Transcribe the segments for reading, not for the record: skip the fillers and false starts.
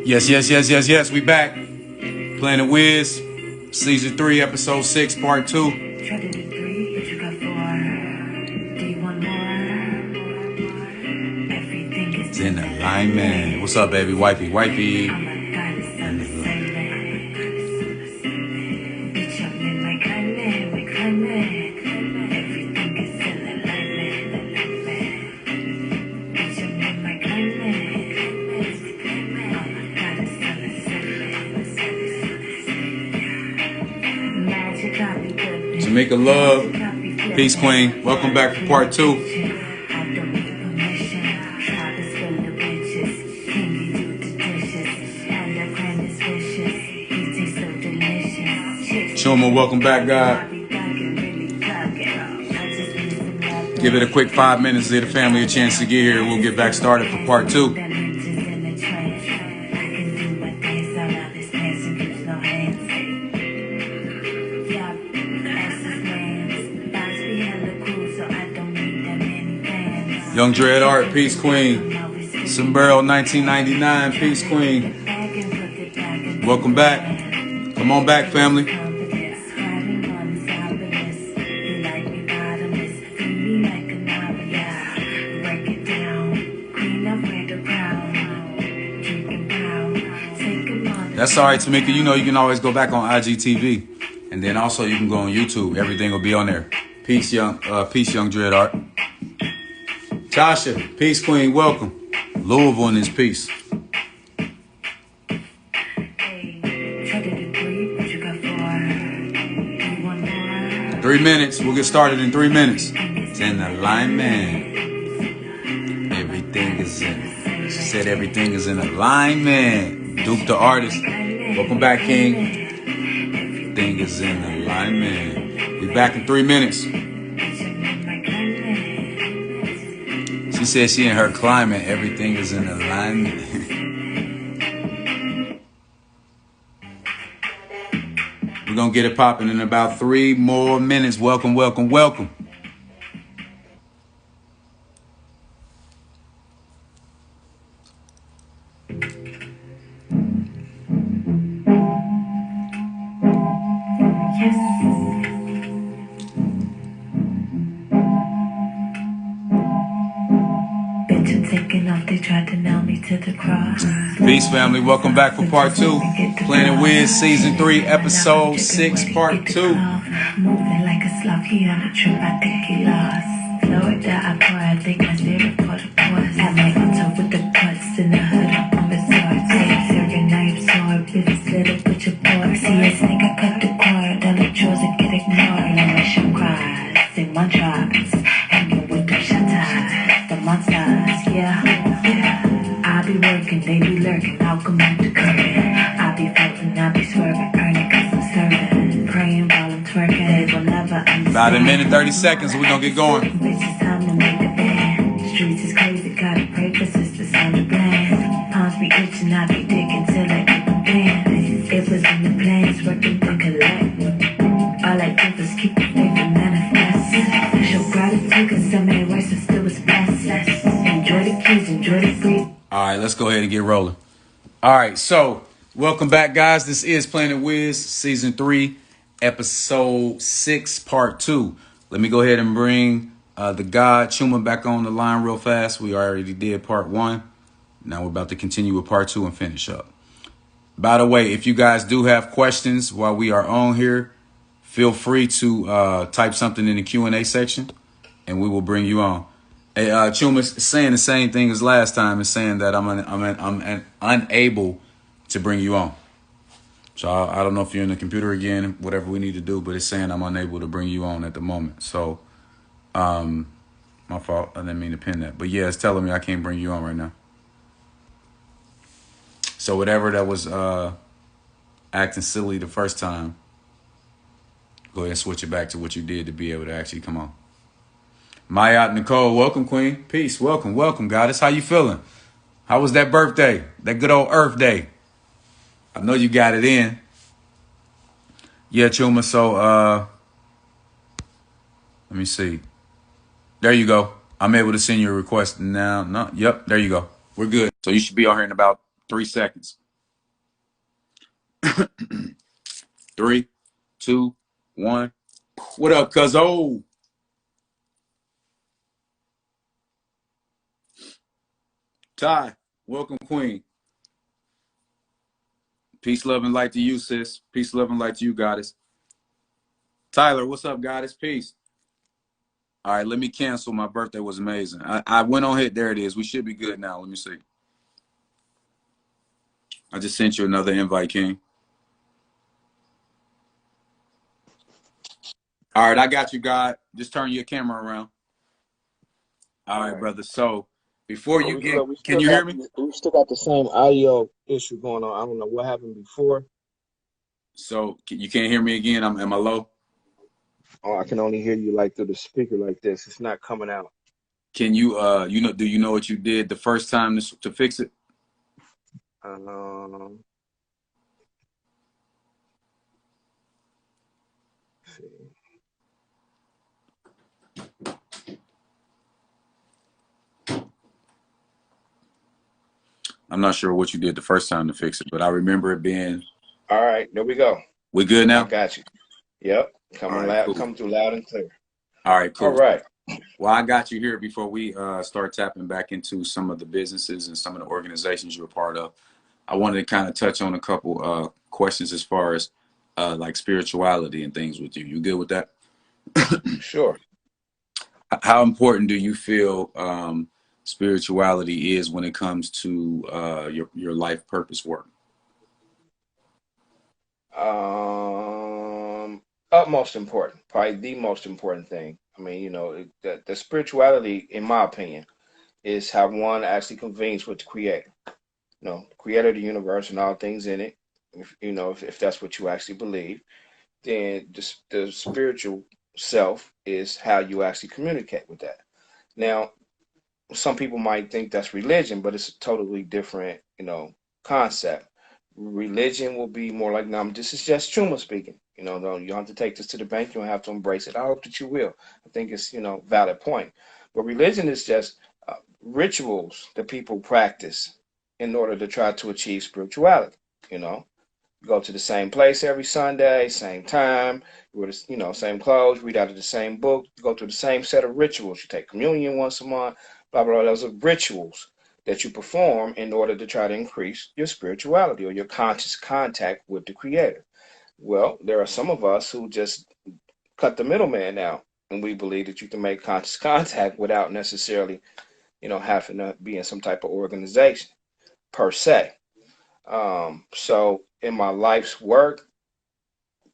Yes. We back. Planet Wiz, Season 3, Episode 6, Part 2. It's in alignment. What's up, baby? Wifey. Jamaica Love, Peace Queen. Welcome back for Part 2. Chuma, welcome back, God. Give it a quick 5 minutes, give the family a chance to get here. We'll get back started for Part 2. Young Dread Art, Peace Queen. Sombrero 1999, Peace Queen. Welcome back. Come on back, family. That's all right, Tamika. You know you can always go back on IGTV. And then also you can go on YouTube. Everything will be on there. Peace, Young Dread Art. Tasha, Peace Queen, welcome. Louisville in this piece. 3 minutes. We'll get started in 3 minutes. It's in alignment. Everything is in. She said everything is in alignment. Duke the artist. Welcome back, King. Everything is in alignment. Be back in 3 minutes. She said she in her climate, everything is in alignment. We're going to get it popping in about 3 more minutes. Welcome. Peace, family. Welcome back for Part 2. Planet Wiz, Season 3, Episode 6, Part 2. Moving like a sloth, he on a trip, I think he lost. Lower down, I think my spirit for the pause. At my altar with the cuts in the hood up on the sword. Syrian knife sword, with a slit up with your board. See a snake, I cut the cord, all the chores that get ignored. Let me show cries, sing my drops, hanging with the shatas, the monsters, yeah. I be working, they be lurking, I'll come back to curtain. I be floating, I be swerving, earning cause I'm serving. Praying while I'm twerking, they will never understand. About a minute, 30 seconds, we're gonna get going. It's time to make the band. Streets is crazy, gotta pray cause it's the sound of bland. Palms be itching, I be digging till I get them banned. It was in the plans, working to collect. All I did was keep the faith and manifest. Show gratitude cause so many words are still was blessed. Enjoy the keys, enjoy the breeze. All right, let's go ahead and get rolling. All right, so welcome back, guys. This is Planet Wiz, Season 3, Episode 6, Part 2. Let me go ahead and bring the God Chuma back on the line real fast. We already did Part 1. Now we're about to continue with Part 2 and finish up. By the way, if you guys do have questions while we are on here, feel free to type something in the Q&A section, and we will bring you on. Hey, Chuma's saying the same thing as last time. It's saying that I'm unable to bring you on. So I don't know if you're in the computer again, whatever we need to do, but it's saying I'm unable to bring you on at the moment. So, my fault. I didn't mean to pin that. But yeah, it's telling me I can't bring you on right now. So whatever that was acting silly the first time, go ahead and switch it back to what you did to be able to actually come on. Mayat Nicole, welcome, Queen. Peace. Welcome, Goddess. How you feeling? How was that birthday? That good old Earth Day? I know you got it in. Yeah, Chuma. So, let me see. There you go. I'm able to send you a request now. No, yep, there you go. We're good. So you should be on here in about 3 seconds. Three, two, one. What up, cuz? Oh, Ty. Welcome, Queen. Peace, love, and light to you, sis. Peace, love, and light to you, goddess. Tyler, what's up, goddess? Peace. All right, let me cancel. My birthday was amazing. I went on hit. There it is. We should be good now. Let me see. I just sent you another invite, King. All right, I got you, God. Just turn your camera around. All right, brother. So before But you we get, look, can you hear me? we still got the same audio issue going on. I don't know what happened before. So you can't hear me again. Am I low? Oh, I can only hear you like through the speaker like this. It's not coming out. Can you, do you know what you did the first time to fix it? Um, let's see. I'm not sure what you did the first time to fix it, but I remember it being. All right, there we go. We good I now? got you. Yep, All coming right, loud, cool. come through loud and clear. All right, All cool. right, Well, I got you here before we start tapping back into some of the businesses and some of the organizations you're a part of. I wanted to kind of touch on a couple questions as far as like spirituality and things with you. You good with that? sure. How important do you feel spirituality is when it comes to your life purpose work? Utmost important, probably the most important thing. I mean, the spirituality, in my opinion, is how one actually convenes with the Creator. Creator of the universe and all things in it. If that's what you actually believe, then the spiritual self is how you actually communicate with that. Now, some people might think that's religion, but it's a totally different, concept. Religion will be more like, now, this is just Chuma speaking. No, you don't have to take this to the bank. You don't have to embrace it. I hope that you will. I think it's, valid point. But religion is just rituals that people practice in order to try to achieve spirituality. You know, go to the same place every Sunday, same time, you wear the, same clothes, read out of the same book, you go through the same set of rituals. You take communion once a month, blah, blah, blah. Those are rituals that you perform in order to try to increase your spirituality or your conscious contact with the Creator. Well, there are some of us who just cut the middleman out, and we believe that you can make conscious contact without necessarily, having to be in some type of organization per se. So in my life's work,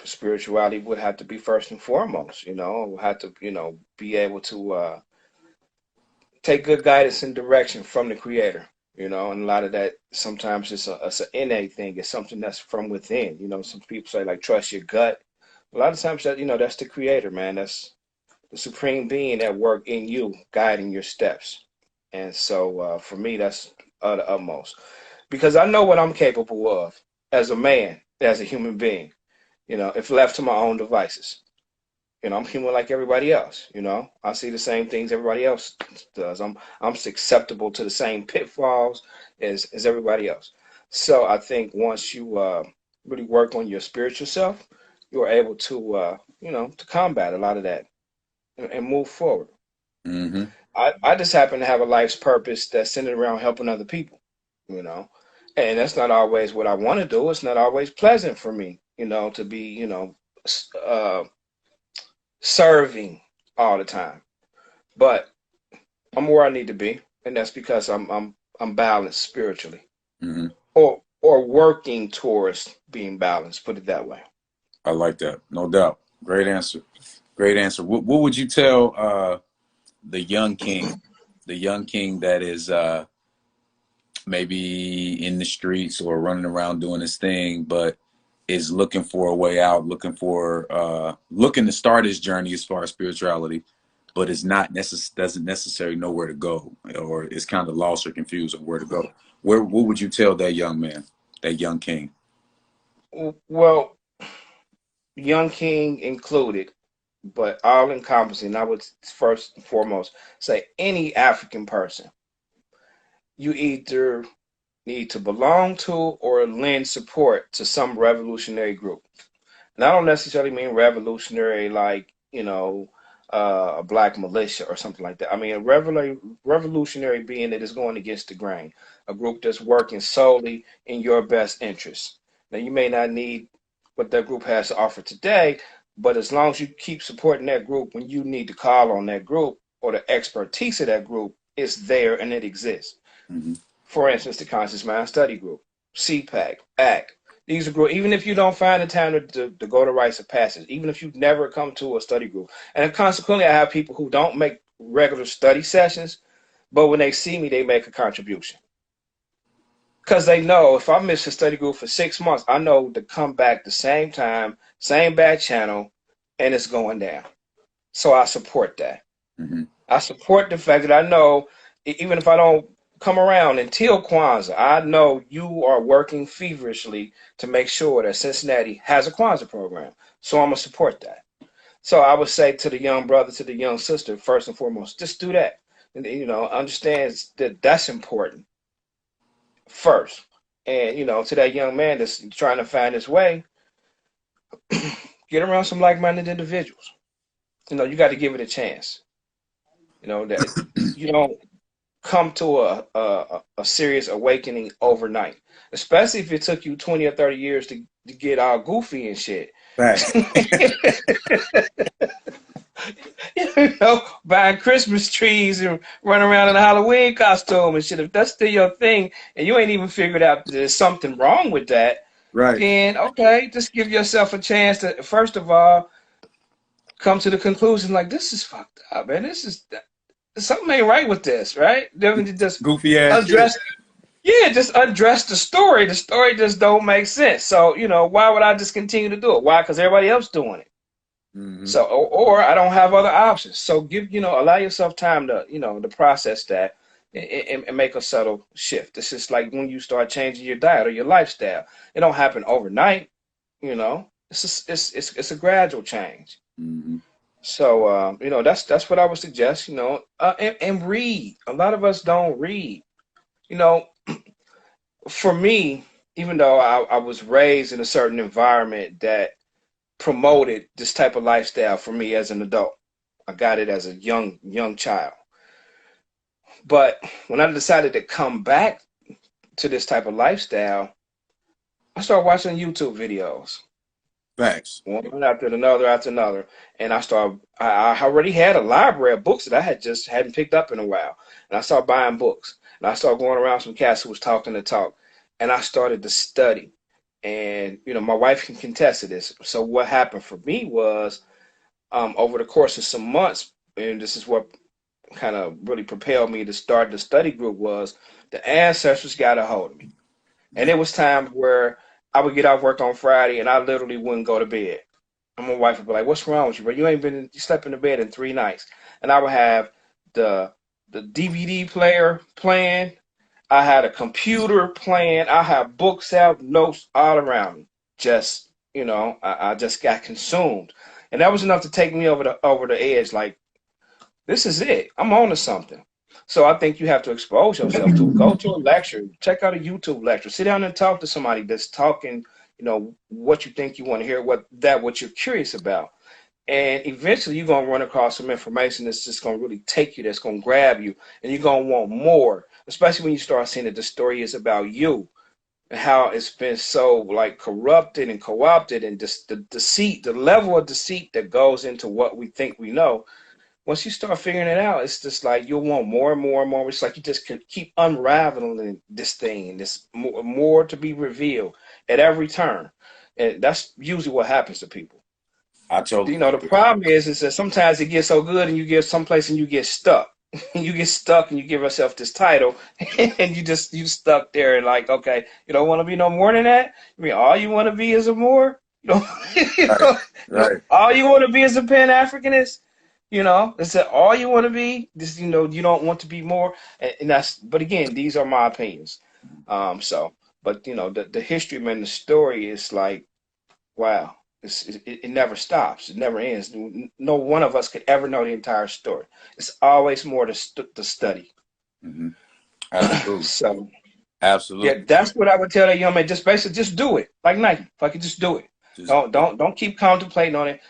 spirituality would have to be first and foremost. I would have to, be able to take good guidance and direction from the Creator. And a lot of that sometimes it's an innate thing. It's something that's from within. Some people say like trust your gut. A lot of times that that's the Creator, man. That's the supreme being at work in you, guiding your steps. And so for me, that's the utmost because I know what I'm capable of as a man, as a human being. If left to my own devices. I'm human like everybody else. I see the same things everybody else does. I'm susceptible to the same pitfalls as everybody else. So I think once you really work on your spiritual self, you're able to to combat a lot of that and move forward. Mm-hmm. I just happen to have a life's purpose that's centered around helping other people, you know, and that's not always what I want to do. It's not always pleasant for me, to be, serving all the time. But I'm where I need to be, and that's because I'm balanced spiritually, Mm-hmm. or working towards being balanced. Put it that way. I like that. No doubt. Great answer. Great answer. What would you tell the young king, the young king that is maybe in the streets or running around doing his thing, but is looking for a way out, looking to start his journey as far as spirituality, but is not doesn't necessarily know where to go, or is kind of lost or confused on where to go. What would you tell that young man, that young king? Well, Young King included, but all encompassing, I would first and foremost say any African person, you either need to belong to or lend support to some revolutionary group. And I don't necessarily mean revolutionary like, a black militia or something like that. I mean a revolutionary being that is going against the grain, a group that's working solely in your best interest. Now, you may not need what that group has to offer today, but as long as you keep supporting that group when you need to call on that group or the expertise of that group, it's there and it exists. Mm-hmm. For instance, the Conscious Mind Study Group, CPAC, ACT. These are groups, even if you don't find the time to go to rites of passage, even if you've never come to a study group. And consequently, I have people who don't make regular study sessions, but when they see me, they make a contribution. Because they know if I miss a study group for 6 months, I know to come back the same time, same back channel, and it's going down. So I support that. Mm-hmm. I support the fact that I know even if I don't come around until Kwanzaa, I know you are working feverishly to make sure that Cincinnati has a Kwanzaa program. So I'm going to support that. So I would say to the young brother, to the young sister, first and foremost, just do that. And, understand that that's important first. And, to that young man that's trying to find his way, get around some like-minded individuals. You got to give it a chance. That you don't come to a serious awakening overnight, especially if it took you 20 or 30 years to get all goofy and shit. Facts. Buying Christmas trees and running around in a Halloween costume and shit. If that's still your thing and you ain't even figured out there's something wrong with that, Right. then okay, just give yourself a chance to, first of all, come to the conclusion like, this is fucked up, man. This is something ain't right with this, right? Just Goofy ass address, just address the story. The story just don't make sense. So, why would I just continue to do it? Why? Because everybody else doing it. Mm-hmm. So, or I don't have other options. So allow yourself time to, to process that and make a subtle shift. It's just like when you start changing your diet or your lifestyle. It don't happen overnight, it's a gradual change. Mm-hmm. So, that's what I would suggest, and read. A lot of us don't read. For me, even though I was raised in a certain environment that promoted this type of lifestyle for me as an adult, I got it as a young child. But when I decided to come back to this type of lifestyle, I started watching YouTube videos. Facts. One after another. And I already had a library of books that I hadn't picked up in a while. And I started buying books. And I started going around some cats who was talking the talk. And I started to study. And, my wife can contest to this. So what happened for me was, over the course of some months, and this is what kind of really propelled me to start the study group, was the ancestors got a hold of me. And it was times where I would get off work on Friday and I literally wouldn't go to bed. And my wife would be like, "What's wrong with you, bro? You slept in the bed in 3 nights." And I would have the DVD player playing. I had a computer playing. I had books out, notes all around me. Just, I just got consumed. And that was enough to take me over the edge. Like, this is it. I'm on to something. So I think you have to expose yourself to it. Go to a lecture, check out a YouTube lecture, sit down and talk to somebody that's talking, what you think you want to hear, what you're curious about. And eventually you're going to run across some information that's just going to really take you, that's going to grab you, and you're going to want more, especially when you start seeing that the story is about you and how it's been so like corrupted and co-opted, and just the deceit, the level of deceit that goes into what we think we know. Once you start figuring it out, it's just like you'll want more and more and more. It's like you just can keep unraveling this thing, and this more to be revealed at every turn. And that's usually what happens to people. I totally. The problem is that sometimes it gets so good and you get someplace and you get stuck. You get stuck and you give yourself this title and you stuck there and like, okay, you don't want to be no more than that? I mean, all you want to be is a Moor? Right. All you want to be is a Pan-Africanist? It's that all you want to be. This, you don't want to be more, and that's. But again, these are my opinions. But the history, man, the story is like, wow, it never stops. It never ends. No one of us could ever know the entire story. It's always more to study. Mm-hmm. Absolutely. So, Absolutely. Yeah, that's what I would tell that young man. Just basically, just do it. Like Nike, fucking just do it. Just Don't keep contemplating on it.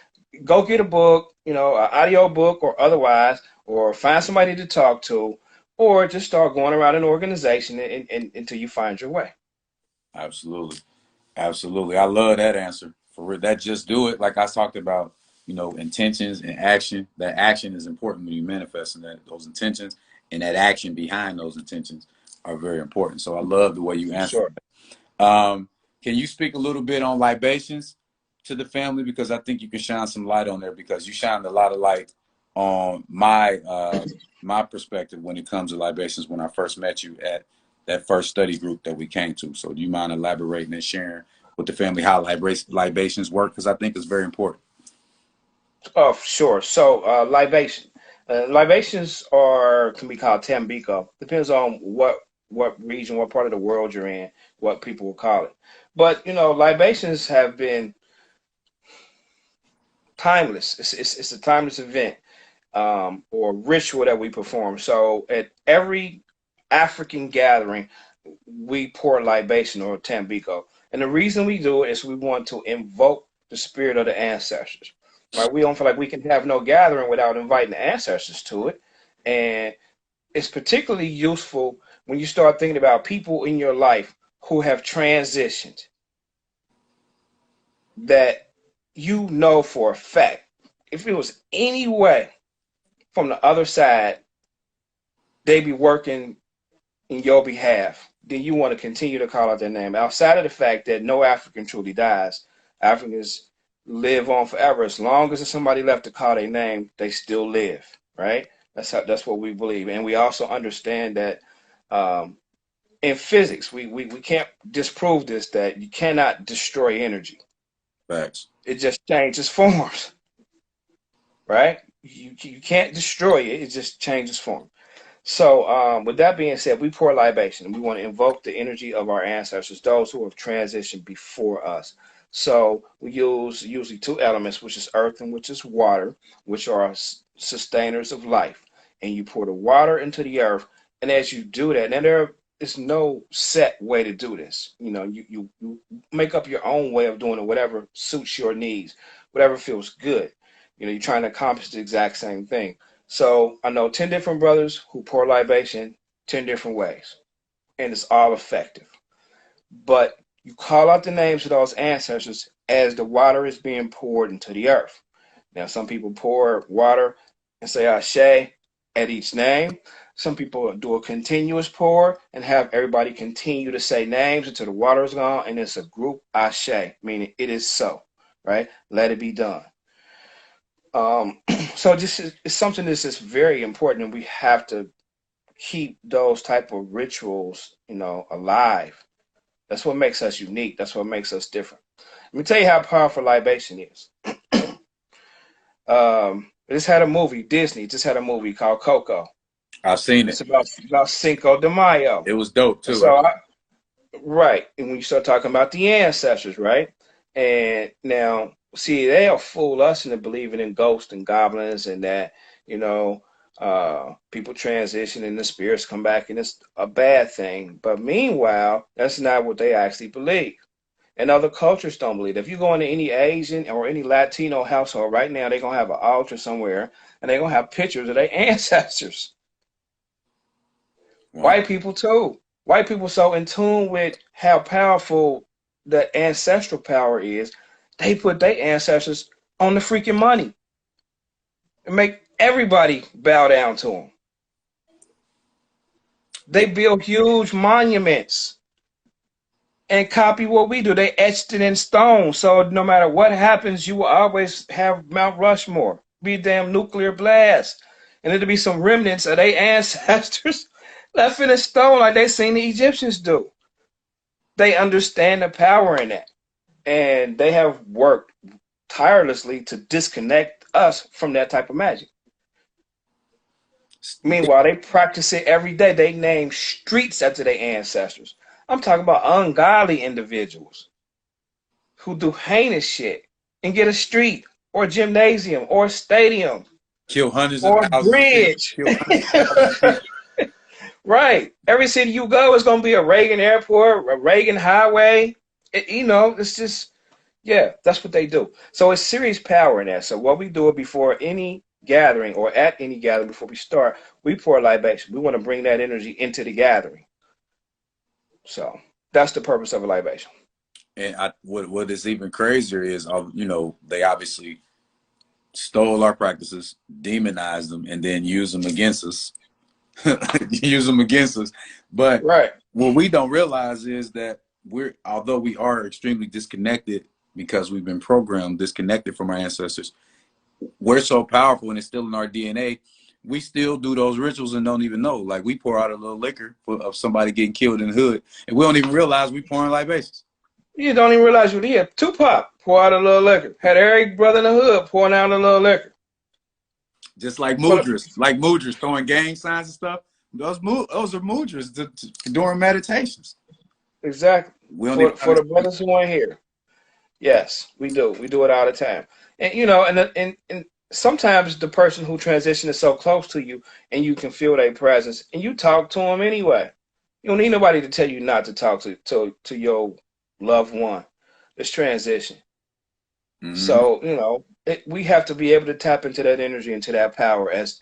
Go get a book, an audio book or otherwise, or find somebody to talk to, or just start going around an organization until you find your way. absolutely. Absolutely. I love that answer. For real. That just do it. Like I talked about, intentions and action. That action is important when you manifest, and that those intentions and that action behind those intentions are very important. So I love the way you For answer. sure. Can you speak a little bit on libations to the family? Because I think you can shine some light on there, because you shined a lot of light on my perspective when it comes to libations when I first met you at that first study group that we came to. So do you mind elaborating and sharing with the family how libations work? Because I think it's very important. Oh, sure. So, libation. Libations can be called tambiko. Depends on what region, what part of the world you're in, what people will call it. But libations have been timeless. It's a timeless event, or ritual that we perform. So at every African gathering, we pour libation or tambiko. And the reason we do it is we want to invoke the spirit of the ancestors. Right? We don't feel like we can have no gathering without inviting the ancestors to it. And it's particularly useful when you start thinking about people in your life who have transitioned, that for a fact, if it was any way from the other side, they be working in your behalf, then you want to continue to call out their name. Outside of the fact that no African truly dies, Africans live on forever. As long as there's somebody left to call their name, they still live, right? That's what we believe. And we also understand that in physics, we can't disprove this, that you cannot destroy energy. Facts. It just changes forms, right? You can't destroy it. It just changes form. So, with that being said, we pour libation. We want to invoke the energy of our ancestors, those who have transitioned before us. So we use usually two elements, which is earth and which is water, which are sustainers of life. And you pour the water into the earth, and as you do that, now there is no set way to do this. You make up your own way of doing it, whatever suits your needs, whatever feels good. You're trying to accomplish the exact same thing. So I know 10 different brothers who pour libation 10 different ways, and it's all effective. But you call out the names of those ancestors as the water is being poured into the earth. Now, some people pour water and say Ashe at each name. Some people do a continuous pour and have everybody continue to say names until the water is gone, and it's a group Ashe, meaning it is so, right? Let it be done. Um, so this is something that's just very important, and we have to keep those type of rituals, alive. That's what makes us unique. That's what makes us different. Let me tell you how powerful libation is. This had a movie. Disney just had a movie called Coco. I've seen It's it. about Cinco de Mayo. It was dope And too. so, right, and when you start talking about the ancestors, right, and now see they'll fool us into believing in ghosts and goblins and that people transition and the spirits come back and it's a bad thing. But meanwhile, that's not what they actually believe. And other cultures don't believe. If you go into any Asian or any Latino household right now, they're gonna have an altar somewhere and they're gonna have pictures of their ancestors. Wow. White people too. White people so in tune with how powerful the ancestral power is, they put their ancestors on the freaking money and make everybody bow down to them. They build huge monuments and copy what we do. They etched it in stone. So no matter what happens, you will always have Mount Rushmore, be a damn nuclear blast. And it'll be some remnants of their ancestors left in a stone like they seen the Egyptians do. They understand the power in that. And they have worked tirelessly to disconnect us from that type of magic. Meanwhile, they practice it every day. They name streets after their ancestors. I'm talking about ungodly individuals who do heinous shit and get a street or a gymnasium or a stadium Kill hundreds of or a thousands of people. bridge. Kill hundreds of thousands of people. Right. Every city you go is going to be a Reagan airport, a Reagan highway. You know, it's just, yeah, that's what they do. So it's serious power in that. So what we do before any gathering or at any gathering before we start, we pour a libation. We want to bring that energy into the gathering. So that's the purpose of a libation. And what is even crazier is, you know, they obviously stole our practices, demonized them, and then use them against us. Use them against us. But Right. what we don't realize is that although we are extremely disconnected because we've been programmed, disconnected from our ancestors, we're so powerful and it's still in our DNA. We still do those rituals and don't even know. Like we pour out a little liquor of somebody getting killed in the hood, and we don't even realize we pouring libations. You don't even realize you did. Tupac pour out a little liquor. Had every brother in the hood pouring out a little liquor. Just like For the, Mudras throwing gang signs and stuff. Those are Mudras during meditations. exactly. We don't even For the brothers who aren't here. Yes, we do. We do it all the time. And you know, and sometimes the person who transition is so close to you and you can feel their presence and you talk to them anyway. You don't need nobody to tell you not to talk to your loved one. It's transition. Mm-hmm. So, you know, we have to be able to tap into that energy, into that power as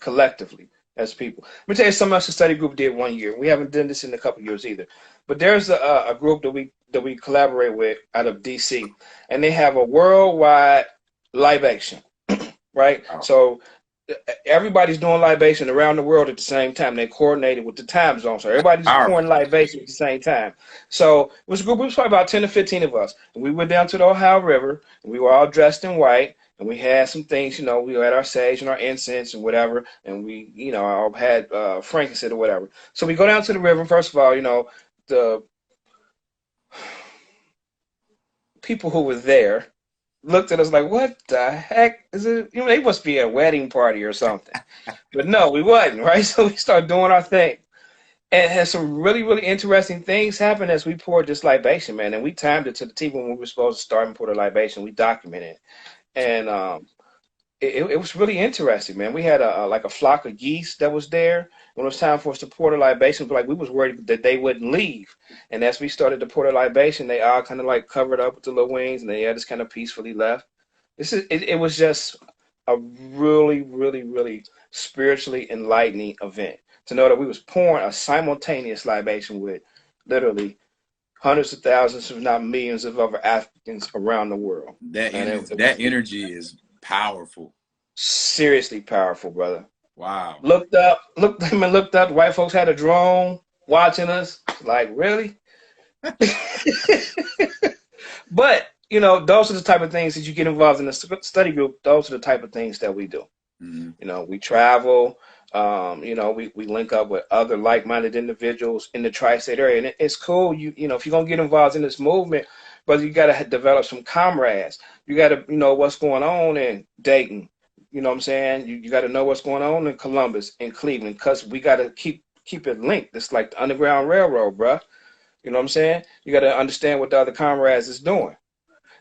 collectively as people. Let me tell you something else the study group did 1 year. We haven't done this in a couple years either. But there's a group that we collaborate with out of DC, and they have a worldwide libation, right? Wow. So everybody's doing libation around the world at the same time. They coordinated with the time zone, so everybody's Powerful. pouring libation at the same time. So it was a group. It was probably about 10 to 15 of us, and we went down to the Ohio River, and we were all dressed in white, and we had some things. You know, we had our sage and our incense and whatever, and we, you know, all had frankincense or whatever. So we go down to the river. First of all, you know, the people who were there looked at us like, what the heck is it? You know, they must be at a wedding party or something. But no, we wasn't, right? So we started doing our thing. And had some really, really interesting things happen as we poured this libation, man. And we timed it to the T when we were supposed to start and pour the libation. We documented it. And it was really interesting, man. We had like a flock of geese that was there. When it was time for us to pour the libation, like we was worried that they wouldn't leave. And as we started to pour the libation, they all kind of like covered up with the little wings, and they just kind of peacefully left. It was just a really, really, really spiritually enlightening event to know that we was pouring a simultaneous libation with literally hundreds of thousands, if not millions, of other Africans around the world. And it That was energy is powerful. seriously powerful, brother. Wow. Looked up. White folks had a drone watching us. Like, really? But you know, those are the type of things that you get involved in the study group. Those are the type of things that we do. Mm-hmm. You know, we travel. You know, we link up with other like-minded individuals in the tri-state area, and it's cool. You know, if you're gonna get involved in this movement, but you gotta develop some comrades. You gotta, you know, what's going on in Dayton. You know what I'm saying? You got to know what's going on in Columbus and Cleveland, because we got to keep it linked. It's like the Underground Railroad, bruh. You know what I'm saying? You got to understand what the other comrades is doing.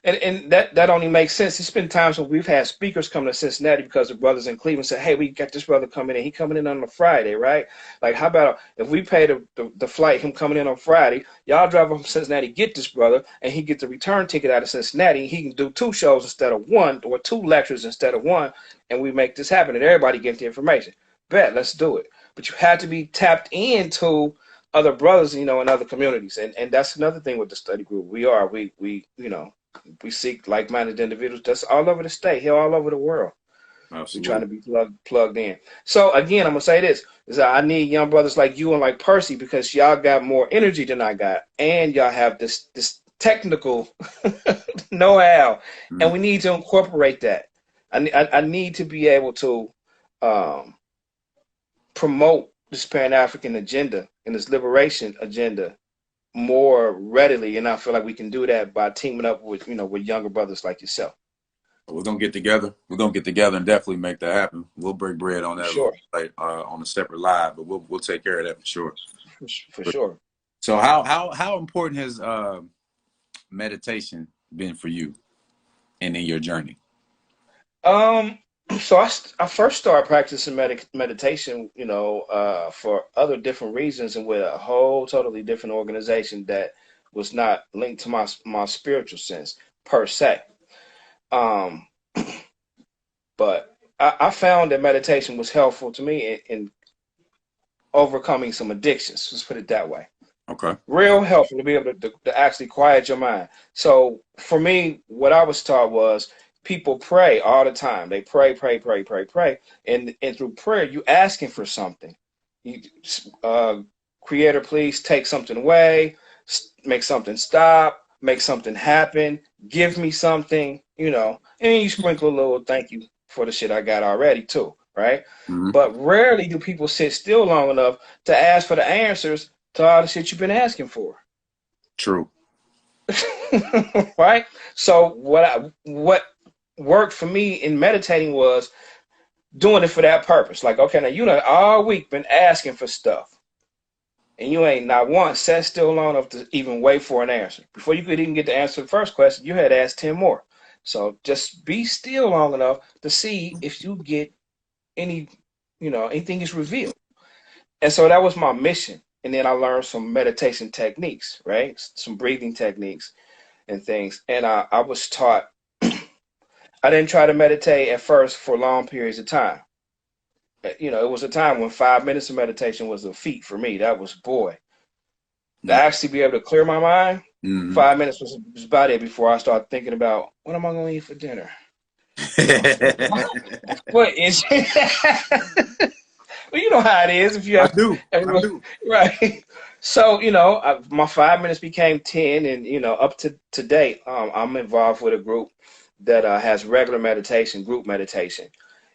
And that only makes sense. It's been times when we've had speakers come to Cincinnati because the brothers in Cleveland said, hey, we got this brother coming in. He coming in on a Friday, right? Like, how about if we pay the flight, him coming in on Friday, y'all drive up from Cincinnati, get this brother, and he gets the return ticket out of Cincinnati. He can do 2 shows instead of 1, or 2 lectures instead of 1, and we make this happen, and everybody gets the information. Bet, let's do it. But you have to be tapped into other brothers, you know, in other communities. And that's another thing with the study group. We you know, we seek like-minded individuals that's all over the state, here, all over the world. We're trying to Absolutely. be plugged in. So again, I'm gonna say this: is that I need young brothers like you and like Percy, because y'all got more energy than I got, and y'all have this technical know-how, and Mm-hmm. we need to incorporate that. I need to be able to um, promote this Pan-African agenda and this liberation agenda more readily, and I feel like we can do that by teaming up with, you know, with younger brothers like yourself. We're gonna get together. We're gonna get together and definitely make that happen. We'll break bread on For that a little sure, bit on a separate live, but we'll take care of that for sure. for sure. So how important has meditation been for you and in your journey? So I first started practicing meditation, for other different reasons and with a whole totally different organization that was not linked to my spiritual sense per se. Um, but I found that meditation was helpful to me in overcoming some addictions. Let's put it that way. Okay. Real helpful to be able to actually quiet your mind. So for me, what I was taught was people pray all the time. They pray, pray, pray, pray, pray, and through prayer, you asking for something. You, uh, Creator, please take something away, make something stop, make something happen, give me something, and you sprinkle a little thank you for the shit I got already too, right? Hmm. But rarely do people sit still long enough to ask for the answers to all the shit you've been asking for. True. Right? So what worked for me in meditating was doing it for that purpose. Like, okay, now you know all week been asking for stuff. And you ain't not once sat still long enough to even wait for an answer. Before you could even get the answer to the first question, you had asked 10 more. So just be still long enough to see if you get any, anything is revealed. And so that was my mission. And then I learned some meditation techniques, right? Some breathing techniques and things. And I was taught, I didn't try to meditate at first for long periods of time. It was a time when 5 minutes of meditation was a feat for me. That was, boy, to No. actually be able to clear my mind. Hmm. 5 minutes was about it before I started thinking about what am I going to eat for dinner? What is Well, you know how it is if you I have do. I everyone, do. right? So, my 5 minutes became 10, and up to date, I'm involved with a group that has regular meditation, group meditation,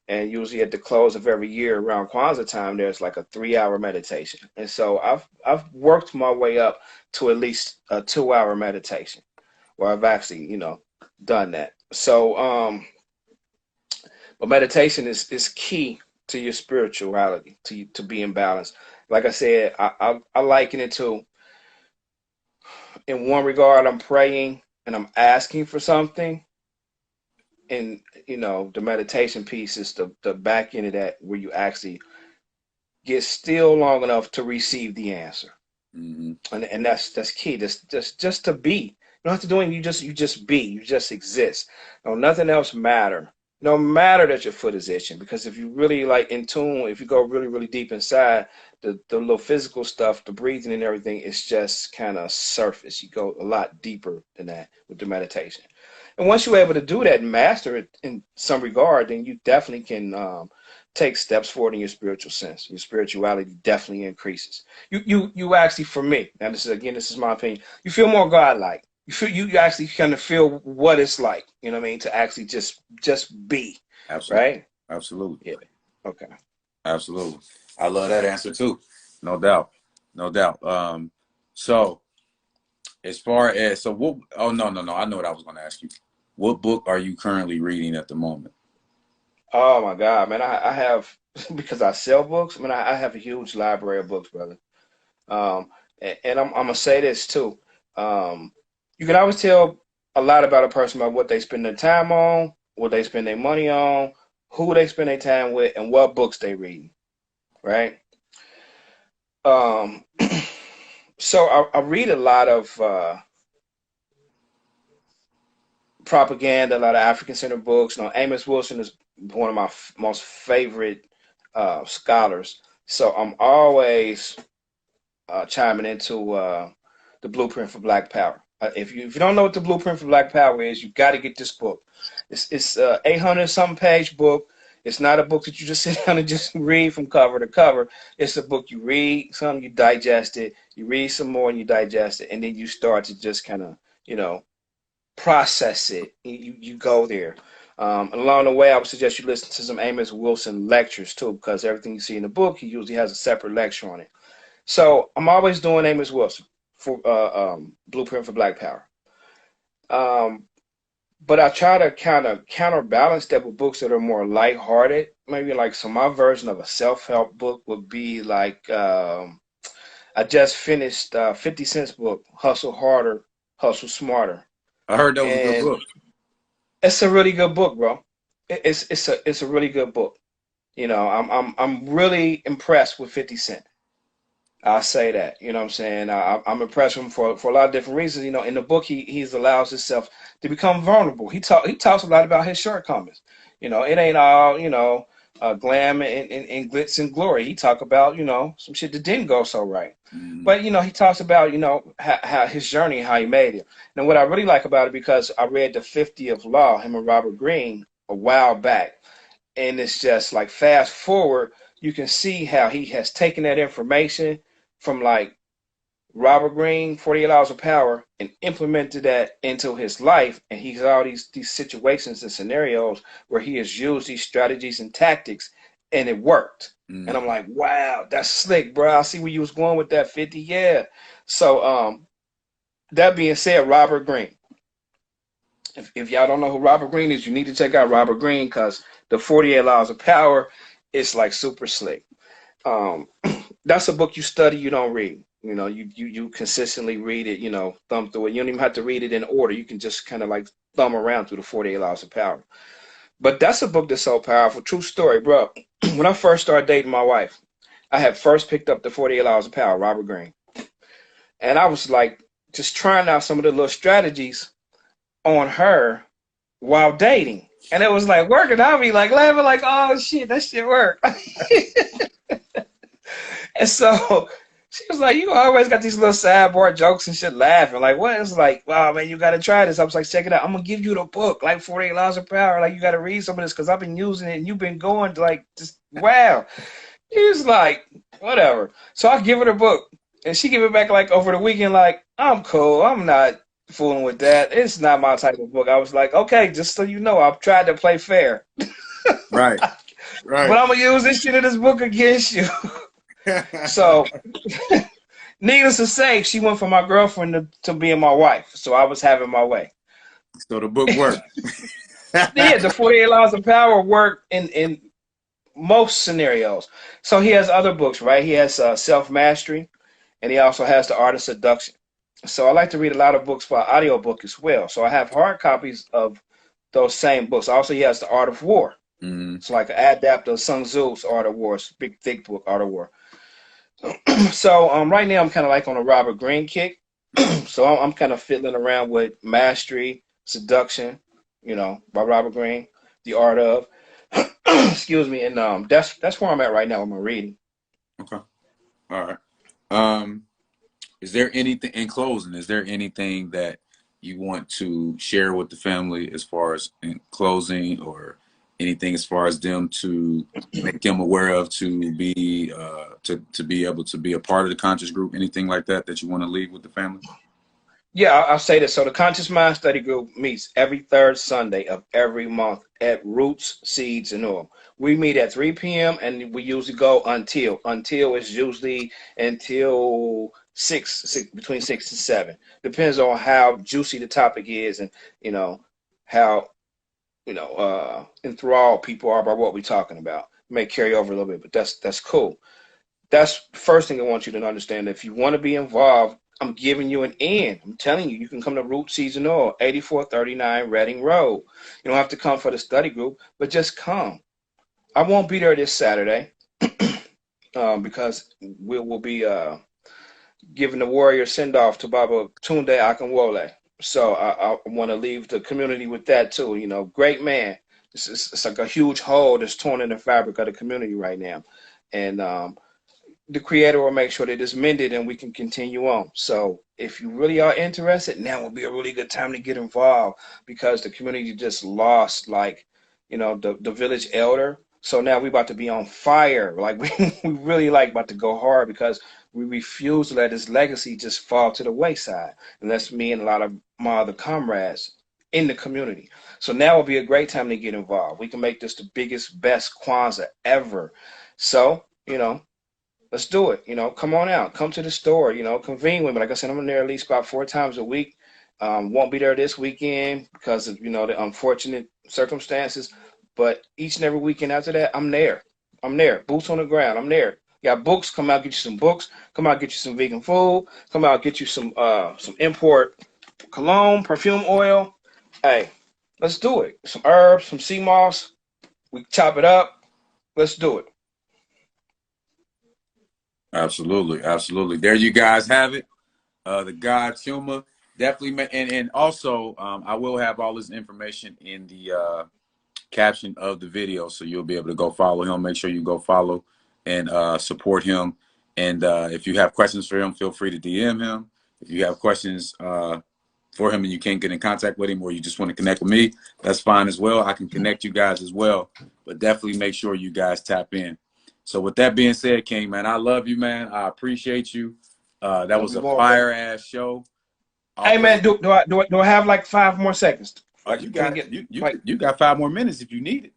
and usually at the close of every year around Kwanzaa time, there's like a 3 hour meditation, and so I've worked my way up to at least a 2 hour meditation, where I've actually done that. So, but meditation is key to your spirituality, to be in balance. Like I said, I liken it to, in one regard, I'm praying and I'm asking for something. And the meditation piece is the back end of that, where you actually get still long enough to receive the answer. Hmm. And that's key. That's just to be. You don't have to do anything. You just be. You just exist. No, nothing else matter. No matter that your foot is itching, because if you really like in tune, if you go really really deep inside, the little physical stuff, the breathing and everything, it's just kind of surface. You go a lot deeper than that with the meditation. And once you're able to do that and master it in some regard, then you definitely can take steps forward in your spiritual sense. Your spirituality definitely increases. You actually, for me, now this is my opinion. You feel more godlike. You actually kind of feel what it's like. You know what I mean? To actually just be, Absolutely. right? Absolutely. Yeah. Okay. Absolutely. I love that answer too. No doubt. No doubt. So as far as what oh no. I know what I was gonna ask you. What book are you currently reading at the moment? Oh my God, man! I have because I sell books. I mean, I have a huge library of books, brother. And I'm gonna say this too. Um, you can always tell a lot about a person by what they spend their time on, what they spend their money on, who they spend their time with, and what books they read. Right? Um, so I read a lot of propaganda, a lot of African centered books. Amos Wilson is one of my most favorite scholars. So I'm always chiming into the Blueprint for Black Power. If you don't know what the Blueprint for Black Power is, you got to get this book. It's 800 something page book. It's not a book that you just sit down and just read from cover to cover. It's a book you read some, you digest it, you read some more, and you digest it, and then you start to just kind of process it. You go there. Along the way, I would suggest you listen to some Amos Wilson lectures too, because everything you see in the book, he usually has a separate lecture on it. So I'm always doing Amos Wilson for Blueprint for Black Power. Um, but I try to kind of counterbalance that with books that are more lighthearted. Maybe like so my version of a self-help book would be like I just finished 50 Cent's book, Hustle Harder, Hustle Smarter. I heard that was a good And book. it's a really good book, bro. it's a really good book. You know, I'm really impressed with 50 Cent. I'll say that. You know what I'm saying? I'm impressed with him for a lot of different reasons. You know, in the book, he's allows himself to become vulnerable. He talks a lot about his shortcomings. You know, it ain't all, glam and glitz and glory. He talk about, some shit that didn't go so right. Mm, But, he talks about, how his journey, how he made it. And what I really like about it, because I read the 50th Law, him and Robert Greene, a while back. And it's just like fast forward, you can see how he has taken that information from like Robert Greene, 48 Hours of Power, and implemented that into his life. And he's all these situations and scenarios where he has used these strategies and tactics, and it worked. And I'm mm. like, wow, that's slick, bro. I see where you was going with that 50. Yeah. So that being said, Robert Greene. If y'all don't know who Robert Greene is, you need to check out Robert Greene, because the 48 Laws of Power is like super slick. Um, that's a book you study, you don't read. You know, you consistently read it, thumb through it. You don't even have to read it in order. You can just kind of like thumb around through the 48 Laws of Power. But that's a book that's so powerful. True story, bro. When I first started dating my wife, I had first picked up the 48 Laws of Power, Robert Greene. And I was like just trying out some of the little strategies on her while dating. And it was like working. I'll be like laughing, like, oh shit, that shit worked. And so she was like, you always got these little sideboard jokes and shit laughing. Like, what? It's like, wow, man, you got to try this. I was like, check it out. I'm going to give you the book, like 48 Laws of Power. Like, you got to read some of this because I've been using it and you've been going to like, just, wow. He was like, whatever. So I give her the book and she give it back like over the weekend, like, I'm cool. I'm not fooling with that. It's not my type of book. I was like, okay, just so you know, I've tried to play fair, Right, but right. I'm going to use this shit in this book against you. So needless to say, she went from my girlfriend to being my wife. So I was having my way. So the book worked. Yeah, the 48 Laws of Power work in most scenarios. So he has other books, right? He has Self Mastery, and he also has The Art of Seduction. So I like to read a lot of books for audiobook as well. So I have hard copies of those same books. Also, he has The Art of War. Mm, It's like an adapt of Sun Tzu's Art of War. It's a big, thick book, Art of War. So right now I'm kind of like on a Robert Greene kick. So I'm kind of fiddling around with Mastery, Seduction, by Robert Greene, The Art of. Excuse me, and that's where I'm at right now with my reading. okay. All right. Um, is there anything in closing? Is there anything that you want to share with the family as far as in closing, or anything as far as them to make them aware of, to be to be able to be a part of the conscious group? Anything like that that you want to leave with the family? Yeah, I'll say this. So the Conscious Mind Study Group meets every third Sunday of every month at Roots, Seeds, and Oil. We meet at 3 p.m. and we usually go until is usually until six, between 6 and 7. Depends on how juicy the topic is, and how enthralled people are by what we're talking about. It may carry over a little bit, but that's cool. That's the first thing I want you to understand. If you want to be involved, I'm giving you an in. I'm telling you, you can come to Root Season Oil, 8439 Reading Road. You don't have to come for the study group, but just come. I won't be there this Saturday because we will be giving the warrior send off to Baba Tunde Akinwole. So I want to leave the community with that too. Great man. It's like a huge hole that's torn in the fabric of the community right now. And the creator will make sure that it's mended and we can continue on. So if you really are interested, now will be a really good time to get involved, because the community just lost, like, the village elder. So now we about to be on fire. Like we really like about to go hard, because we refuse to let his legacy just fall to the wayside. And that's me and a lot of my other comrades in the community. So now will be a great time to get involved. We can make this the biggest, best Kwanzaa ever. So, let's do it. Come on out. Come to the store. Convene with me. Like I said, I'm in there at least about 4 times a week. Won't be there this weekend because of the unfortunate circumstances. But each and every weekend after that, I'm there. I'm there. Boots on the ground. I'm there. Got books. Come out, get you some books. Come out, get you some vegan food. Come out, get you some import cologne, perfume oil. Hey, let's do it. Some herbs, some sea moss. We chop it up. Let's do it. Absolutely, absolutely. There you guys have it. The God's humor definitely, and also I will have all this information in the caption of the video, so you'll be able to go follow him. Make sure you go follow and support him. And if you have questions for him, feel free to DM him. If you have questions for him and you can't get in contact with him, or you just want to connect with me, that's fine as well. I can connect you guys as well. But definitely make sure you guys tap in. So with that being said, King, man, I love you, man. I appreciate you. That Love was you a more, brother. fire ass show. Hey Always. man, do I have like 5 more seconds? You Can we got get you you like you got 5 more minutes if you need it.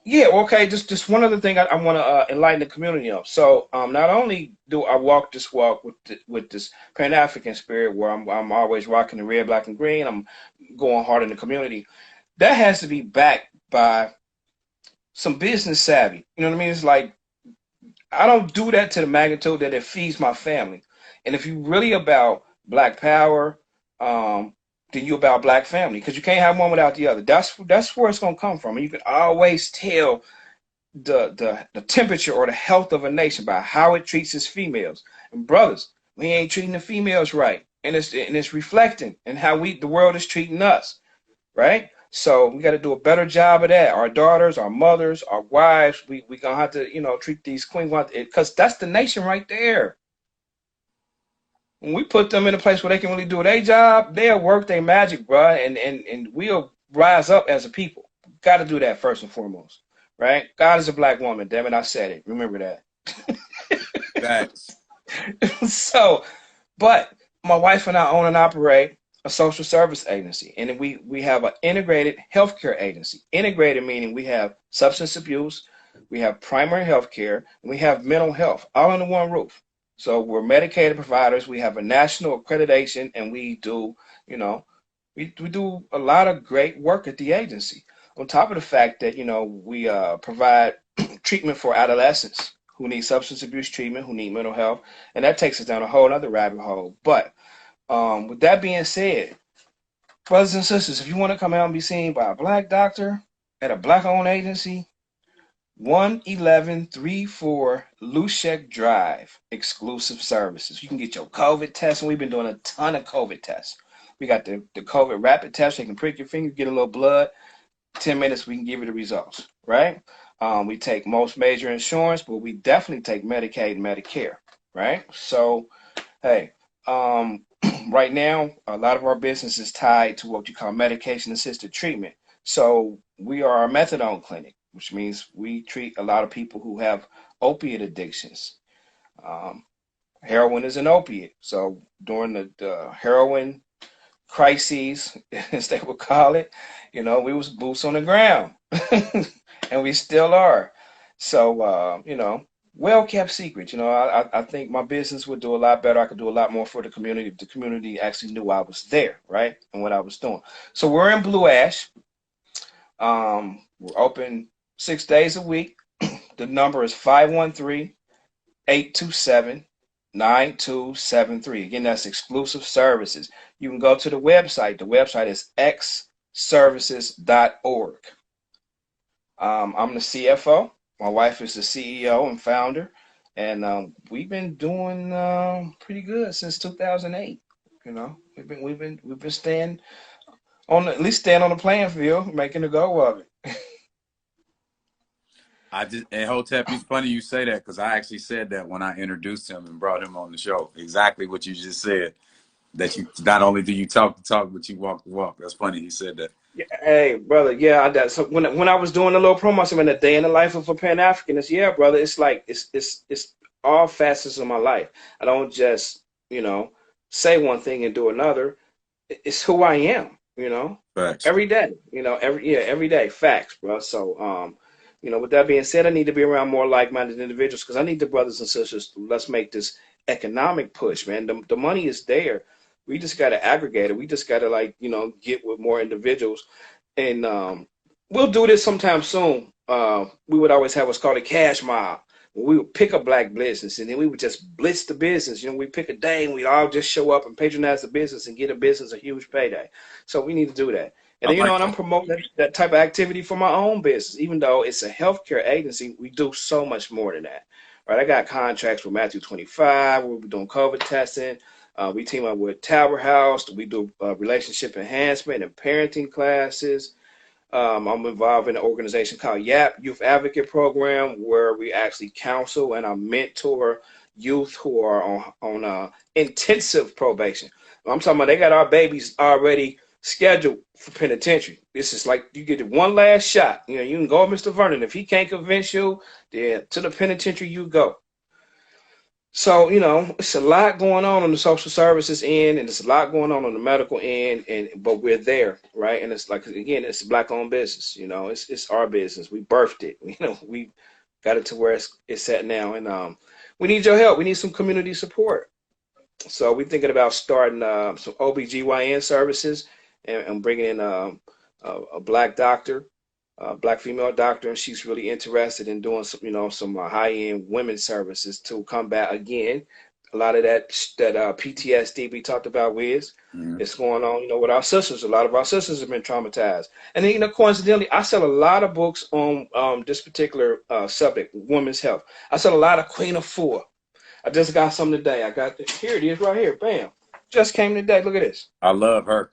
yeah, okay, just one other thing I want to enlighten the community of. So not only do I walk this walk with this Pan-African spirit where I'm always rocking the red, black, and green, I'm going hard in the community. That has to be backed by some business savvy. You know what I mean? It's like I don't do that to the magnitude that it feeds my family. And if you really about black power, um, then you about black family because you can't have one without the other. That's where it's gonna come from. And you can always tell the temperature or the health of a nation by how it treats its females and brothers. We ain't treating the females right, and it's reflecting in how the world is treating us, right? So we got to do a better job of that. Our daughters, our mothers, our wives, we gonna have to treat these queens because that's the nation right there. When we put them in a place where they can really do their job, they'll work their magic, bro, and we'll rise up as a people. Got to do that first and foremost, right? God is a black woman. Damn it, I said it. Remember that. Facts. So, but my wife and I own and operate a social service agency, and we have an integrated healthcare agency. Integrated meaning we have substance abuse, we have primary health care, and we have mental health all under one roof. So we're medicated providers. We have a national accreditation, and we do, we do a lot of great work at the agency. On top of the fact that we provide treatment for adolescents who need substance abuse treatment, who need mental health, and that takes us down a whole other rabbit hole. But with that being said, brothers and sisters, if you want to come out and be seen by a black doctor at a black-owned agency, 11134 Lushek Drive, exclusive services. You can get your COVID test, and we've been doing a ton of COVID tests. We got the COVID rapid test. You can prick your finger, get a little blood. 10 minutes, we can give you the results, right? We take most major insurance, but we definitely take Medicaid and Medicare, right? So, hey, right now, a lot of our business is tied to what you call medication-assisted treatment. So we are a methadone clinic, which means we treat a lot of people who have opiate addictions. Um, Heroin is an opiate. So during the heroin crises, as they would call it, we was boots on the ground, and we still are. So, well kept secret. I think my business would do a lot better. I could do a lot more for the community if the community actually knew I was there, right, and what I was doing. So we're in Blue Ash. We're open 6 days a week. The number is 513-827-9273. Again, that's exclusive services. You can go to the website. The website is xservices.org. I'm the CFO. My wife is the CEO and founder, and we've been doing pretty good since 2008. We've been staying at least staying on the playing field, making a go of it. And Hotep, it's funny you say that because I actually said that when I introduced him and brought him on the show. Exactly what you just said. That you not only do you talk the talk, but you walk the walk. That's funny. He said that. Yeah, hey, brother. Yeah, so when I was doing the little promo, I said, "In a day in the life of a Pan Africanist." Yeah, brother. It's like it's all facets of my life. I don't just say one thing and do another. It's who I am. Facts. Every day. Every day. Facts, bro. So with that being said, I need to be around more like-minded individuals because I need the brothers and sisters. Let's make this economic push, man. The money is there. We just got to aggregate it. We just got to get with more individuals, and we'll do this sometime soon. We would always have what's called a cash mob. We would pick a black business, and then we would just blitz the business. We pick a day, and we all just show up and patronize the business and get a business a huge payday. So we need to do that. And I then, like and I'm that. promoting that type of activity for my own business. Even though it's a healthcare agency, we do so much more than that. Right? I got contracts with Matthew 25. We're doing COVID testing. We team up with Tower House. We do relationship enhancement and parenting classes. I'm involved in an organization called YAP, Youth Advocate Program, where we actually counsel and I mentor youth who are on intensive probation. I'm talking about they got our babies already scheduled for penitentiary. This is like you get one last shot. You know, you can go, Mr. Vernon. If he can't convince you, then to the penitentiary you go. So, it's a lot going on the social services end, and it's a lot going on the medical end, but we're there, right? And it's like, again, it's a black-owned business. It's our business. We birthed it. We got it to where it's at now, and we need your help. We need some community support. So we're thinking about starting some OBGYN services and bringing in a black doctor, black female doctor, and she's really interested in doing some high-end women's services to combat again a lot of that PTSD we talked about with. It's going on, with our sisters. A lot of our sisters have been traumatized, and then coincidentally, I sell a lot of books on this particular subject, women's health. I sell a lot of Queen of Four. I just got some today. I got here it is right here. Bam, just came today. Look at this. I love her.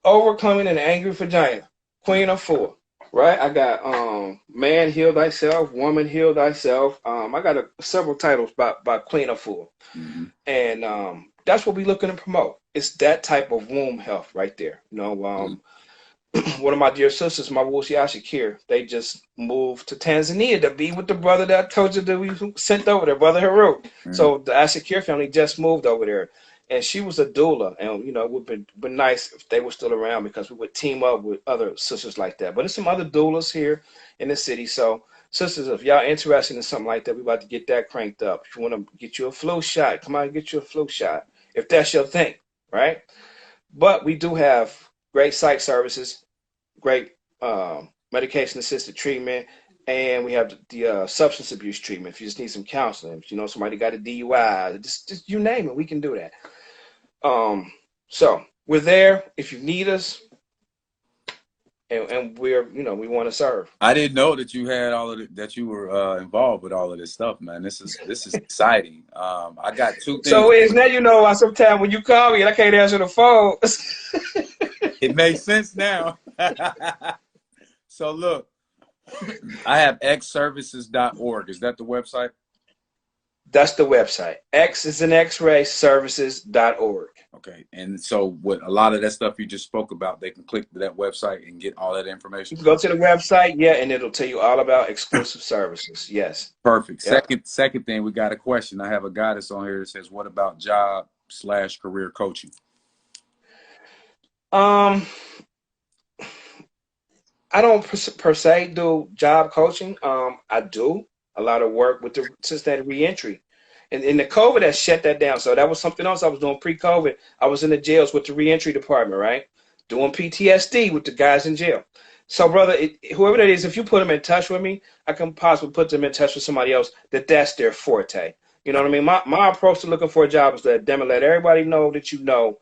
Overcoming an angry vagina, Queen of Four. Right, I got Man Heal Thyself, Woman Heal Thyself. I got several titles by Queen of Four, and that's what we're looking to promote. It's that type of womb health right there. One of my dear sisters, my Wusi Ashikir, they just moved to Tanzania to be with the brother that I told you that we sent over there, Brother Haru. So the Ashikir family just moved over there. And she was a doula, and it would been nice if they were still around because we would team up with other sisters like that. But there's some other doulas here in the city. So, sisters, if y'all interested in something like that, we about to get that cranked up. If you want to get you a flu shot, come out and get you a flu shot, if that's your thing, right? But we do have great psych services, great medication-assisted treatment, and we have the substance abuse treatment. If you just need some counseling, if somebody got a DUI, just you name it, we can do that. So we're there if you need us, and we're we want to serve. I didn't know that you had that you were involved with all of this stuff, man. This is exciting. I got two things. So it's now sometimes when you call me and I can't answer the phone. It makes sense now. So look, I have xservices.org. Is that the website? That's the website. X is in X-ray services.org. Okay. And so what a lot of that stuff you just spoke about, they can click to that website and get all that information. You can go to the website, and it'll tell you all about exclusive services. Yes. Perfect. Yep. Second thing, we got a question. I have a guy that's on here that says, what about job/career coaching? I don't per se do job coaching. I do a lot of work with the Cincinnati reentry. And the COVID has shut that down. So that was something else I was doing pre-COVID. I was in the jails with the reentry department, right? Doing PTSD with the guys in jail. So, brother, whoever that is, if you put them in touch with me, I can possibly put them in touch with somebody else that's their forte. You know what I mean? My approach to looking for a job is to let everybody know that you know.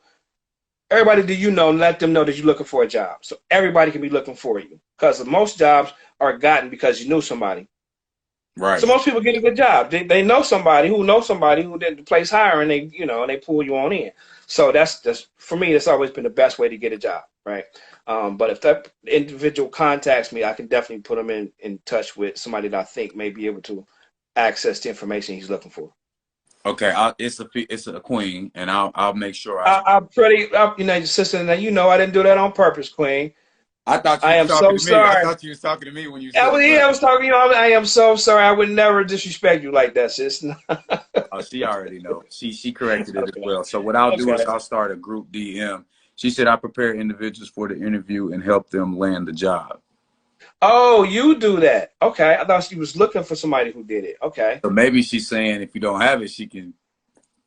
Everybody that you know, let them know that you're looking for a job. So everybody can be looking for you. Because most jobs are gotten because you knew somebody. Right. So most people get a good job. They know somebody who did the place hiring, and they pull you on in. So that's for me, that's always been the best way to get a job, right? But if that individual contacts me, I can definitely put them in touch with somebody that I think may be able to access the information he's looking for. Okay, it's a queen, and I'll make sure. Sister, now I didn't do that on purpose, Queen. I thought you were talking to me. I thought you was talking to me when you said I was talking. I am so sorry. I would never disrespect you like that, sis. Oh, she already knows. She corrected it as well. So what I'll do is I'll start a group DM. She said I prepare individuals for the interview and help them land the job. Oh, you do that. Okay. I thought she was looking for somebody who did it. Okay. So maybe she's saying if you don't have it, she can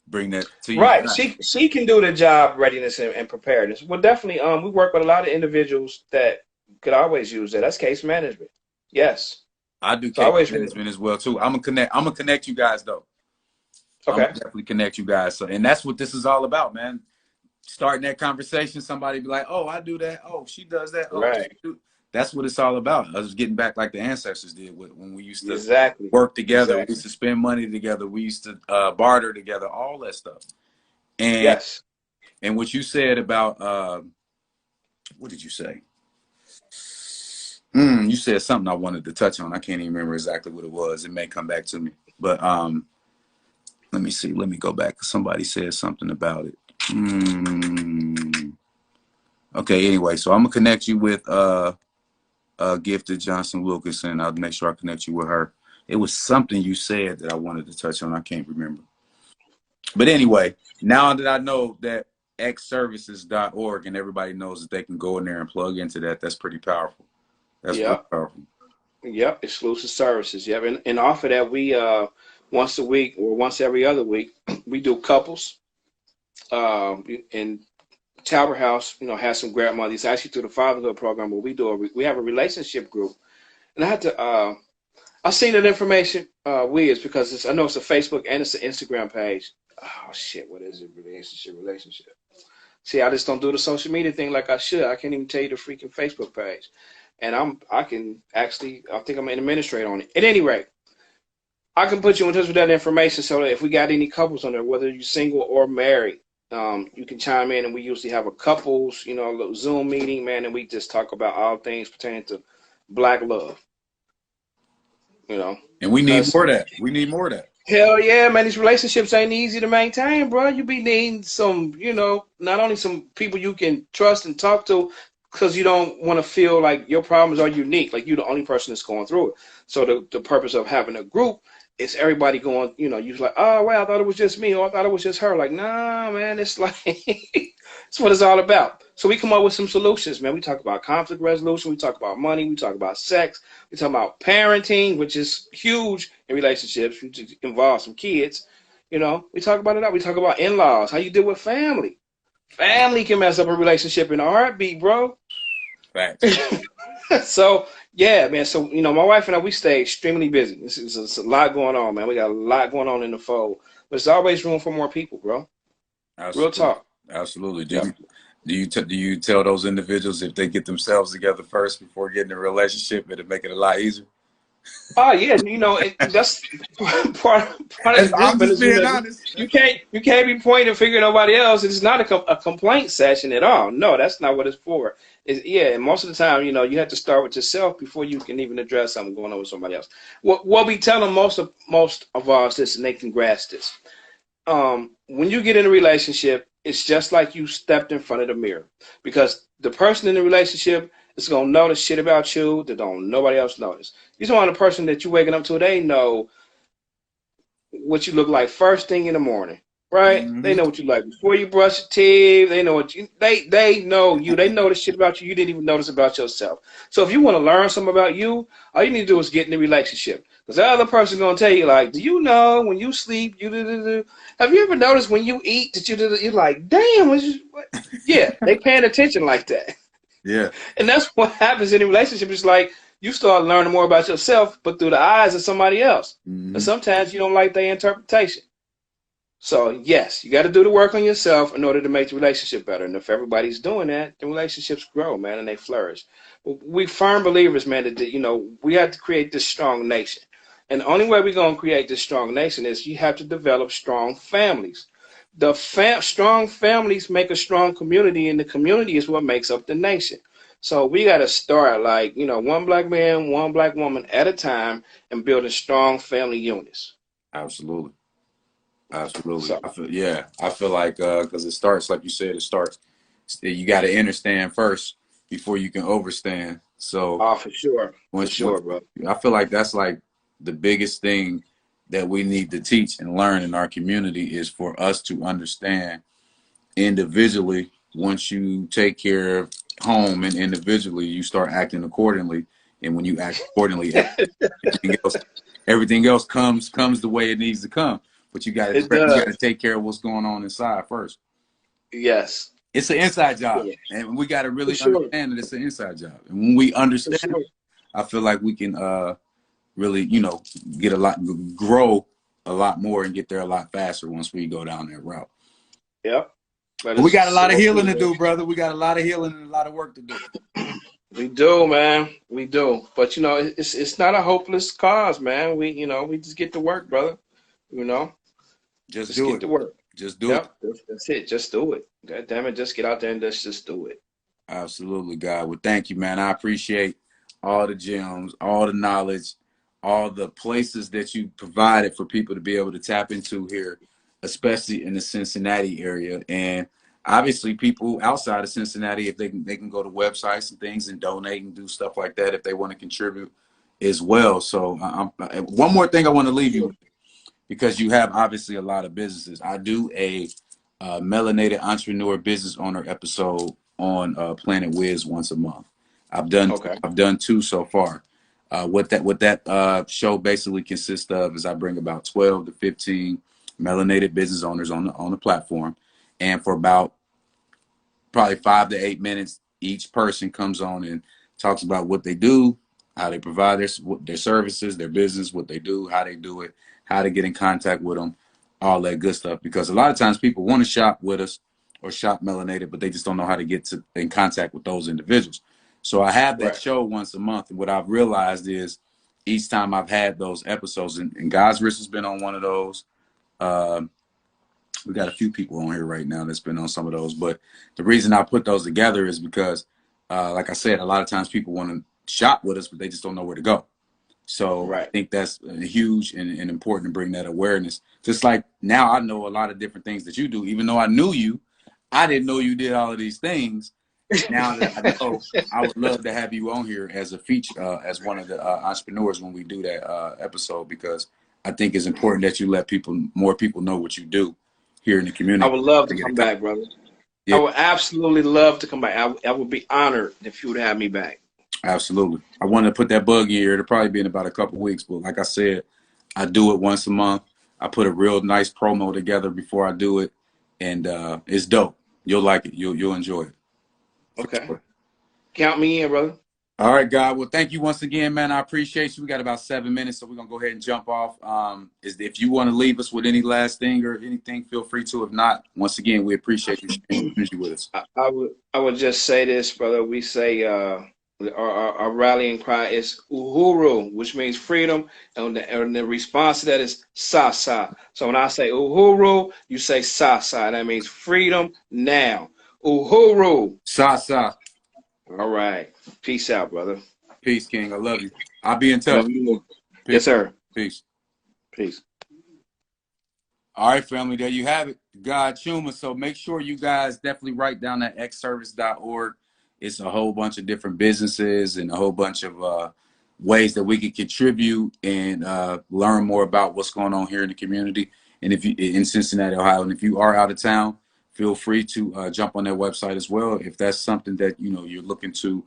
bring that to you. Right. She can do the job readiness and preparedness. Well, definitely. We work with a lot of individuals that could always use that. That's case management. Yes. I do case management as well too. I'm gonna connect you guys though. Okay. I'm gonna definitely connect you guys. So, and that's what this is all about, man. starting that conversation, somebody be like, "Oh, I do that. Oh, she does that. Oh, Right. that's what it's all about." Us getting back like the ancestors did when we used to Exactly. work together, we used Exactly. to spend money together, we used to barter together, all that stuff. And Yes. what you said about what did you say? You said something I wanted to touch on. I can't even remember exactly what it was. It may come back to me, but let me see. Let me go back. Somebody said something about it. Okay. Anyway, so I'm gonna connect you with Gifted Johnson Wilkinson. I'll make sure I connect you with her. It was something you said that I wanted to touch on. I can't remember. But anyway, now that I know that xservices.org and everybody knows that they can go in there and plug into that, that's pretty powerful. That's real Yep. powerful. Yep. Exclusive services. Yep. And off of that, we once a week or once every other week, we do couples. And Talbot House, has some grandmothers actually through the fatherhood program. But we have a relationship group, and I had to. I've seen that information, Wiz, because I know it's a Facebook and it's an Instagram page. Oh shit, what is it? Relationship. See, I just don't do the social media thing like I should. I can't even tell you the freaking Facebook page, and I think I'm an administrator on it. At any rate, I can put you in touch with that information so that if we got any couples on there, whether you're single or married, you can chime in, and we usually have a couples, a little Zoom meeting, man, and we just talk about all things pertaining to Black love, And we need because more of that. We need more of that. hell yeah, man, these relationships ain't easy to maintain, bro. You be needing some, not only some people you can trust and talk to, because you don't want to feel like your problems are unique, like you're the only person that's going through it. So the purpose of having a group is everybody going, you're like, oh, well, I thought it was just me, or I thought it was just her. Like, nah, man, it's like, it's what it's all about. So we come up with some solutions, man. We talk about conflict resolution. We talk about money. We talk about sex. We talk about parenting, which is huge in relationships, which involves some kids. We talk about it all. We talk about in-laws, how you deal with family. Family can mess up a relationship in a heartbeat, bro. Facts. So yeah, man. So my wife and I, we stay extremely busy. It's a lot going on, man. We got a lot going on in the fold, but there's always room for more people, bro. Real Absolutely. talk. Absolutely. Yep. Do you tell those individuals if they get themselves together first before getting a relationship, it'll make it a lot easier? Oh yeah, that's part of the I'm group, and just being honest. you can't be pointing a finger at nobody else. It's not a complaint session at all. No, that's not what it's for. And most of the time, you have to start with yourself before you can even address something going on with somebody else. What we tell them most of us is, and they can grasp this. When you get in a relationship, it's just like you stepped in front of the mirror, because the person in the relationship is gonna notice shit about you that don't nobody else notice. You don't want a person that you're waking up to. They know what you look like first thing in the morning, right? They Mm-hmm. know what you like before you brush your teeth. They know what they know you. They know the shit about you didn't even notice about yourself. So if you want to learn something about you, all you need to do is get in the relationship. Because the other person's gonna tell you, like, do you know when you sleep, you do. Have you ever noticed when you eat that you're like, damn, what? Yeah, they paying attention like that. Yeah. And that's what happens in a relationship. It's like you start learning more about yourself, but through the eyes of somebody else. And Mm-hmm. sometimes you don't like their interpretation. So yes, you got to do the work on yourself in order to make the relationship better. And if everybody's doing that, the relationships grow, man, and they flourish. We firm believers, man, that we have to create this strong nation. And the only way we're going to create this strong nation is you have to develop strong families. Strong families make a strong community, and the community is what makes up the nation. So we got to start like, one black man, one black woman at a time, and building strong family units. Absolutely. Absolutely. So, I feel like because it starts, like you said, you got to understand first before you can overstand. So for sure. For once sure, bro. I feel like that's like the biggest thing that we need to teach and learn in our community is for us to understand individually. Once you take care of home and individually, you start acting accordingly. And when you act accordingly, everything else comes the way it needs to come. But you It got to does. take care of what's going on inside first. Yes. It's an inside job, Yeah, and we got to for really sure. understand that it's an inside job. And when we For understand, sure. I feel like we can really, get grow a lot more and get there a lot faster once we go down that route. Yep. But But we got a lot of so healing to do, brother. We got a lot of healing and a lot of work to do. we do, man. We do. But you know, it's not a hopeless cause, man. We just get to work, brother. You know, Just just do get it. to work. Just do it. Yep, that's it. Just do it. God damn it, just get out there and just do it. Absolutely, God. Well, thank you, man. I appreciate all the gems, all the knowledge, all the places that you provided for people to be able to tap into here, especially in the Cincinnati area. And obviously, people outside of Cincinnati, if they can go to websites and things and donate and do stuff like that if they want to contribute as well. So, one more thing I want to leave you with, because you have obviously a lot of businesses. I do a melanated entrepreneur business owner episode on Planet Wiz once a month. Okay. I've done two so far. What that show basically consists of is I bring about 12 to 15 melanated business owners on the platform, and for about probably 5 to 8 minutes, each person comes on and talks about what they do, how they provide their services, their business, what they do, how they do it, how to get in contact with them, all that good stuff. Because a lot of times people want to shop with us or shop melanated, but they just don't know how to get in contact with those individuals. So I have that Right. show once a month, and what I've realized is each time I've had those episodes, and God's Risk has been on one of those. Uh, we got a few people on here right now that's been on some of those, but the reason I put those together is because, like I said, a lot of times people want to shop with us, but they just don't know where to go. So I Right. think that's huge and important to bring that awareness. Just like now I know a lot of different things that you do. Even though I knew you, I didn't know you did all of these things. Now that I know, I would love to have you on here as a feature, as one of the entrepreneurs when we do that episode, because I think it's important that you let more people know what you do here in the I community. would love to come back, brother. I Yeah, would absolutely love to come back. I would be honored if you would have me back. absolutely. I want to put that bug in here. It'll probably be in about a couple weeks, but like I said, I do it once a month. I put a real nice promo together before I do it, and it's dope. You'll like it. You'll enjoy it for Okay. sure. Count me in, brother. All right, God. Well, thank you once again, man. I appreciate you. We got about 7 minutes, so we're gonna go ahead and jump off. If you want to leave us with any last thing or anything, feel free to. If not, once again, we appreciate you sharing your energy with us. I would just say this, brother. We say our rallying cry is uhuru, which means freedom, and the response to that is sa. So when I say uhuru, you say sa. That means freedom now. Uhuru. Sa. All right. Peace out, brother. Peace, King. I love you. I'll be in touch. Love you more. Peace. Yes, sir. Peace. Peace. All right, family, there you have it. God Chuma. So make sure you guys definitely write down that xservice.org. It's a whole bunch of different businesses and a whole bunch of ways that we can contribute and learn more about what's going on here in the community. And if you in Cincinnati, Ohio, and if you are out of town, feel free to jump on their website as well. If that's something that you're looking to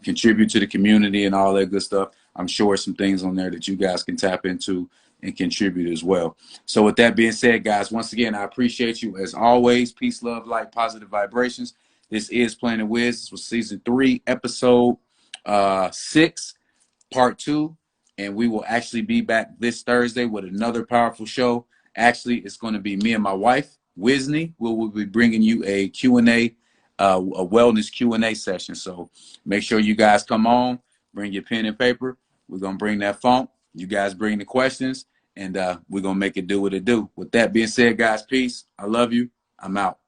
contribute to the community and all that good stuff, I'm sure some things on there that you guys can tap into and contribute as well. So with that being said, guys, once again, I appreciate you as always. Peace, love, light, positive vibrations. This is Planet Wiz. This was season 3, episode 6, part 2. And we will actually be back this Thursday with another powerful show. Actually, it's going to be me and my wife, Wisney. We'll be bringing you a Q&A, a wellness Q&A session. So make sure you guys come on, bring your pen and paper. We're going to bring that funk. You guys bring the questions, and we're going to make it do what it do. With that being said, guys, peace. I love you. I'm out.